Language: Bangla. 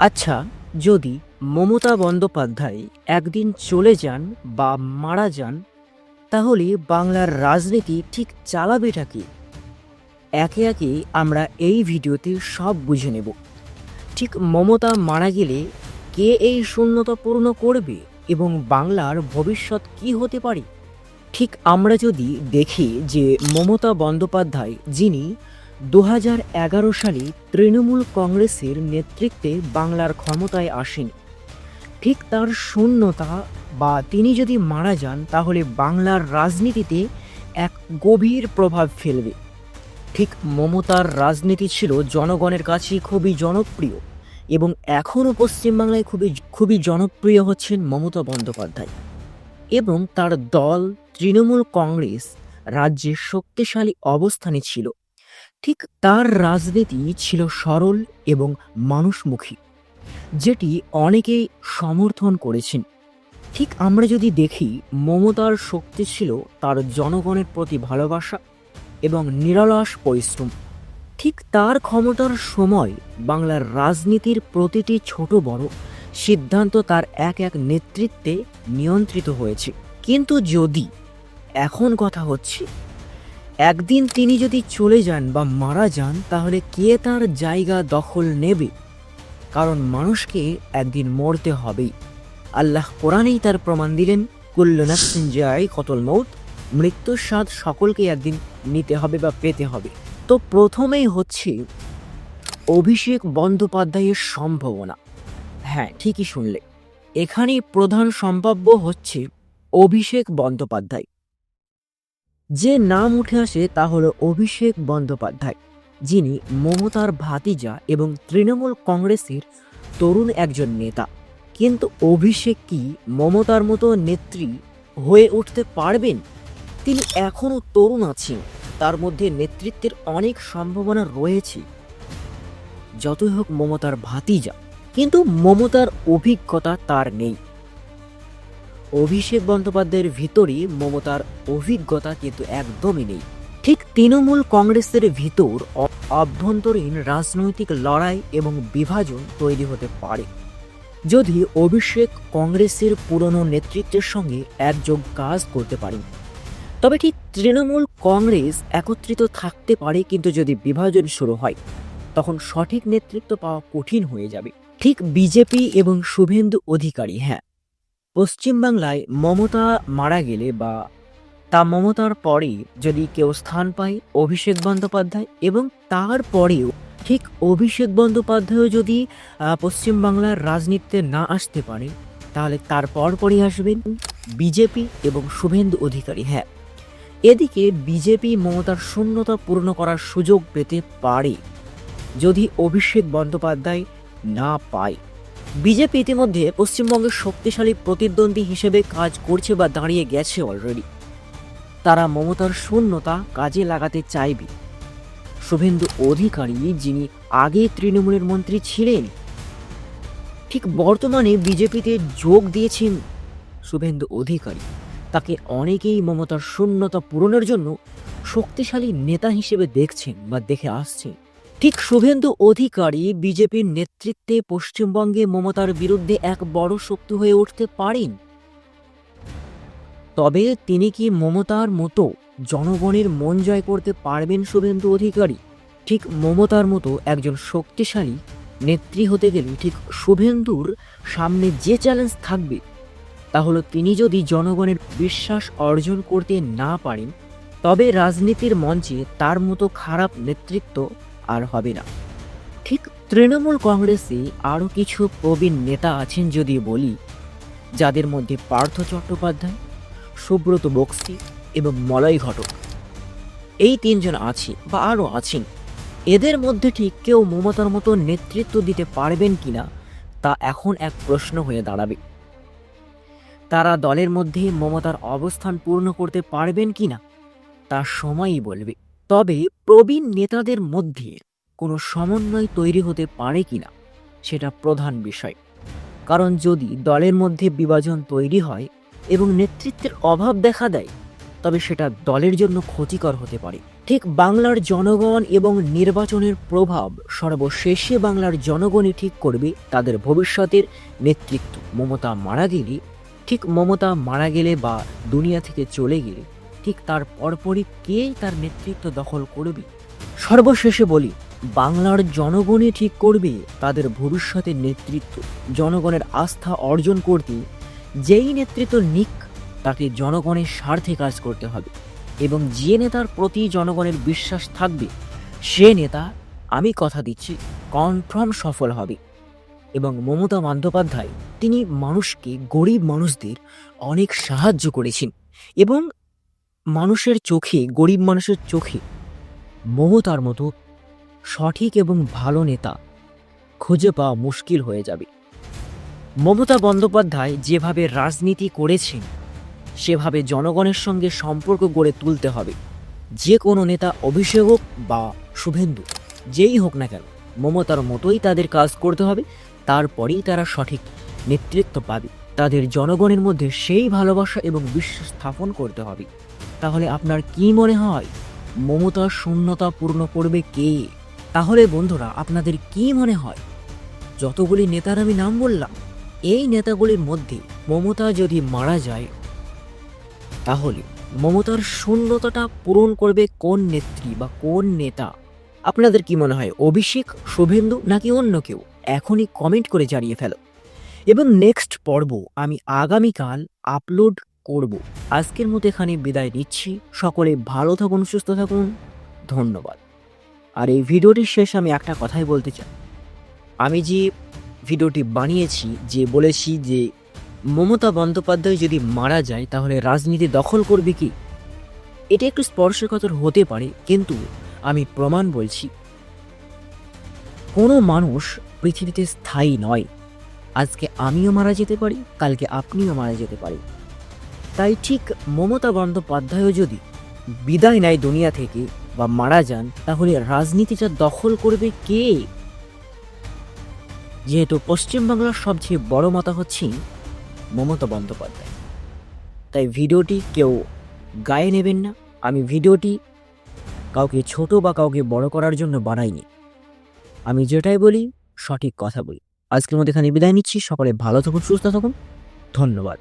আচ্ছা, যদি মমতা বন্দ্যোপাধ্যায় একদিন চলে যান বা মারা যান, তাহলে বাংলার রাজনীতি ঠিক চালাবেটা কি? একে একে আমরা এই ভিডিওতে সব বুঝে নেব। ঠিক মমতা মারা গেলে কে এই শূন্যতা পূর্ণ করবে এবং বাংলার ভবিষ্যৎ কি হতে পারে? ঠিক আমরা যদি দেখি যে মমতা বন্দ্যোপাধ্যায়, যিনি ২০১১ সালে তৃণমূল কংগ্রেসের নেতৃত্বে বাংলার ক্ষমতায় আসেন, ঠিক তার শূন্যতা বা তিনি যদি মারা যান, তাহলে বাংলার রাজনীতিতে এক গভীর প্রভাব ফেলবে। ঠিক মমতার রাজনীতি ছিল জনগণের কাছে খুবই জনপ্রিয় এবং এখনও পশ্চিমবাংলায় খুবই খুবই জনপ্রিয় হচ্ছেন মমতা বন্দ্যোপাধ্যায় এবং তার দল তৃণমূল কংগ্রেস রাজ্যে শক্তিশালী অবস্থানে ছিল। ঠিক তার রাজনীতি ছিল সরল এবং মানুষমুখী, যেটি অনেকেই সমর্থন করেছেন। ঠিক আমরা যদি দেখি, মমতার শক্তি ছিল তার জনগণের প্রতি ভালোবাসা এবং নিরলস পরিশ্রম। ঠিক তার ক্ষমতার সময় বাংলার রাজনীতির প্রতিটি ছোট বড় সিদ্ধান্ত তার এক এক নেতৃত্বে নিয়ন্ত্রিত হয়েছে। কিন্তু যদি এখন কথা হচ্ছে, একদিন তিনি যদি চলে যান বা মারা যান, তাহলে কে তার জায়গা দখল নেবে? কারণ মানুষকে একদিন মরতে হবেই। আল্লাহ কোরআনেই তার প্রমাণ দিলেন, কুল্লু নাফসিন যায়িকাতুল মউত, মৃত্যুর স্বাদ সকলকে একদিন নিতে হবে বা পেতে হবে। তো প্রথমেই হচ্ছে অভিষেক বন্দ্যোপাধ্যায়ের সম্ভাবনা। হ্যাঁ, ঠিকই শুনলে, এখানেই প্রধান সম্ভাব্য হচ্ছে অভিষেক বন্দ্যোপাধ্যায়। যে নাম উঠে আসে তা হলো অভিষেক বন্দ্যোপাধ্যায়, যিনি মমতার ভাতিজা এবং তৃণমূল কংগ্রেসের তরুণ একজন নেতা। কিন্তু অভিষেক কি মমতার মতো নেত্রী হয়ে উঠতে পারবেন? তিনি এখনও তরুণ আছেন, তার মধ্যে নেতৃত্বের অনেক সম্ভাবনা রয়েছে। যতই হোক মমতার ভাতিজা, কিন্তু মমতার অভিজ্ঞতা তার নেই। অভিষেক বন্দ্যোপাধ্যায়ের ভিতরে মমতার অভিজ্ঞতা কিন্তু একদমই নেই। ঠিক তৃণমূল কংগ্রেসের ভিতর অভ্যন্তরীণ রাজনৈতিক লড়াই এবং বিভাজন তৈরি হতে পারে যদি অভিষেক কংগ্রেসের পুরনো নেতৃত্বের সঙ্গে একযোগ কাজ করতে পারেন। তবে ঠিক তৃণমূল কংগ্রেস একত্রিত থাকতে পারে, কিন্তু যদি বিভাজন শুরু হয়, তখন সঠিক নেতৃত্ব পাওয়া কঠিন হয়ে যাবে। ঠিক বিজেপি এবং শুভেন্দু অধিকারী, হ্যাঁ, পশ্চিমবাংলায় মমতা মারা গেলে বা মমতার পরে যদি কেউ স্থান পায় অভিষেক বন্দ্যোপাধ্যায়, এবং তারপরেও ঠিক অভিষেক বন্দ্যোপাধ্যায়ও যদি পশ্চিমবাংলার রাজনীতিতে না আসতে পারে, তাহলে তার পরপরই আসবেন বিজেপি এবং শুভেন্দু অধিকারী। হ্যাঁ, এদিকে বিজেপি মমতার শূন্যতা পূর্ণ করার সুযোগ পেতে পারে যদি অভিষেক বন্দ্যোপাধ্যায় না পায়। বিজেপি ইতিমধ্যে পশ্চিমবঙ্গের শক্তিশালী প্রতিদ্বন্দ্বী হিসেবে কাজ করছে বা দাঁড়িয়ে গেছে অলরেডি। তারা মমতার শূন্যতা কাজে লাগাতে চাইবে। শুভেন্দু অধিকারী, যিনি আগে তৃণমূলের মন্ত্রী ছিলেন, ঠিক বর্তমানে বিজেপিতে যোগ দিয়েছেন শুভেন্দু অধিকারী। তাকে অনেকেই মমতার শূন্যতা পূরণের জন্য শক্তিশালী নেতা হিসেবে দেখছেন বা দেখে আসছেন। ঠিক শুভেন্দু অধিকারী বিজেপির নেতৃত্বে পশ্চিমবঙ্গে মমতার বিরুদ্ধে এক বড় শক্তি হয়ে উঠতে পারেন। তবে তিনি কি মমতার মতো জনগণের মন জয় করতে পারবেন শুভেন্দু অধিকারী? ঠিক মমতার মতো একজন শক্তিশালী নেত্রী হতে গেলে ঠিক শুভেন্দুর সামনে যে চ্যালেঞ্জ থাকবে, তা হলো তিনি যদি জনগণের বিশ্বাস অর্জন করতে না পারেন, তবে রাজনীতির মঞ্চে তার মতো খারাপ নেতৃত্ব আর হবে না। ঠিক তৃণমূল কংগ্রেসে আরও কিছু প্রবীণ নেতা আছেন যদি বলি, যাদের মধ্যে পার্থ চট্টোপাধ্যায়, সুব্রত বক্সি এবং মলয় ঘটক, এই তিনজন আছে বা আরও আছেন। এদের মধ্যে ঠিক কেউ মমতার মতো নেতৃত্ব দিতে পারবেন কিনা, তা এখন এক প্রশ্ন হয়ে দাঁড়াবে। তারা দলের মধ্যে মমতার অবস্থান পূর্ণ করতে পারবেন কিনা, তা সময়ই বলবে। তবে প্রবীণ নেতাদের মধ্যে কোনো সমন্বয় তৈরি হতে পারে কিনা, সেটা প্রধান বিষয়। কারণ যদি দলের মধ্যে বিভাজন তৈরি হয় এবং নেতৃত্বের অভাব দেখা দেয়, তবে সেটা দলের জন্য ক্ষতিকর হতে পারে। ঠিক বাংলার জনগণ এবং নির্বাচনের প্রভাব সর্বশেষে বাংলার জনগণই ঠিক করবে তাদের ভবিষ্যতের নেতৃত্ব। মমতা মারা গেলে, ঠিক মমতা মারা গেলে বা দুনিয়া থেকে চলে গেলে ঠিক তার পরপরই কে তার নেতৃত্ব দখল করবে। সর্বশেষে বলি, বাংলার জনগণই ঠিক করবে তাদের ভবিষ্যতের নেতৃত্ব। জনগণের আস্থা অর্জন করতে যেই নেতৃত্ব নিক তাকে জনগণের স্বার্থে কাজ করতে হবে, এবং যে নেতার প্রতি জনগণের বিশ্বাস থাকবে সে নেতা, আমি কথা দিচ্ছি, কনফার্ম সফল হবে। এবং মমতা বন্দ্যোপাধ্যায় তিনি মানুষকে, গরিব মানুষদের অনেক সাহায্য করেছেন, এবং মানুষের চোখে, গরিব মানুষের চোখে মমতার মতো সঠিক এবং ভালো নেতা খুঁজে পাওয়া মুশকিল হয়ে যাবে। মমতা বন্দ্যোপাধ্যায় যেভাবে রাজনীতি করেছেন সেভাবে জনগণের সঙ্গে সম্পর্ক গড়ে তুলতে হবে। যে কোনো নেতা, অভিষেক হোক বা শুভেন্দু, যেই হোক না কেন, মমতার মতোই তাদের কাজ করতে হবে, তারপরেই তারা সঠিক নেতৃত্ব পাবে। তাদের জনগণের মধ্যে সেই ভালোবাসা এবং বিশ্বাস স্থাপন করতে হবে। তাহলে আপনার কি মনে হয়, মমতার শূন্যতা পূর্ণ করবে কে? তাহলে বন্ধুরা, আপনাদের কি মনে হয়, যতগুলি নেতার আমি নাম বললাম, এই নেতাগুলির মধ্যে মমতা যদি মারা যায় তাহলে মমতার শূন্যতাটা পূরণ করবে কোন নেত্রী বা কোন নেতা? আপনাদের কি মনে হয়, অভিষেক, শুভেন্দু নাকি অন্য কেউ? এখনই কমেন্ট করে জানিয়ে ফেলো। এবং নেক্সট পর্ব আমি আগামীকাল আপলোড করব। আজকের মতো এখানে বিদায় নিচ্ছি। সকলে ভালো থাকুন, সুস্থ থাকুন, ধন্যবাদ। আর এই ভিডিওটির শেষে আমি একটা কথাই বলতে চাই, আমি যে ভিডিওটি বানিয়েছি, যে বলেছি যে মমতা বন্দ্যোপাধ্যায় যদি মারা যায় তাহলে রাজনীতি দখল করবে কি, এটা একটু স্পর্শকাতর হতে পারে, কিন্তু আমি প্রমাণ বলছি, কোনো মানুষ পৃথিবীতে স্থায়ী নয়। আজকে আমিও মারা যেতে পারি, কালকে আপনিও মারা যেতে পারি। তাই ঠিক মমতা বন্দ্যোপাধ্যায়ও যদি বিদায় নেয় দুনিয়া থেকে বা মারা যান, তাহলে রাজনীতিটা দখল করবে কে? যেহেতু পশ্চিমবাংলার সবচেয়ে বড় মাথা হচ্ছেন মমতা বন্দ্যোপাধ্যায়, তাই ভিডিওটি কেউ গায়ে নেবেন না। আমি ভিডিওটি কাউকে ছোট বা কাউকে বড় করার জন্য বানাইনি। আমি যেটাই বলি সঠিক কথা বলি। আজকের মধ্যে এখানে বিদায় নিচ্ছি। সকলে ভালো থাকুন, সুস্থ থাকুন, ধন্যবাদ।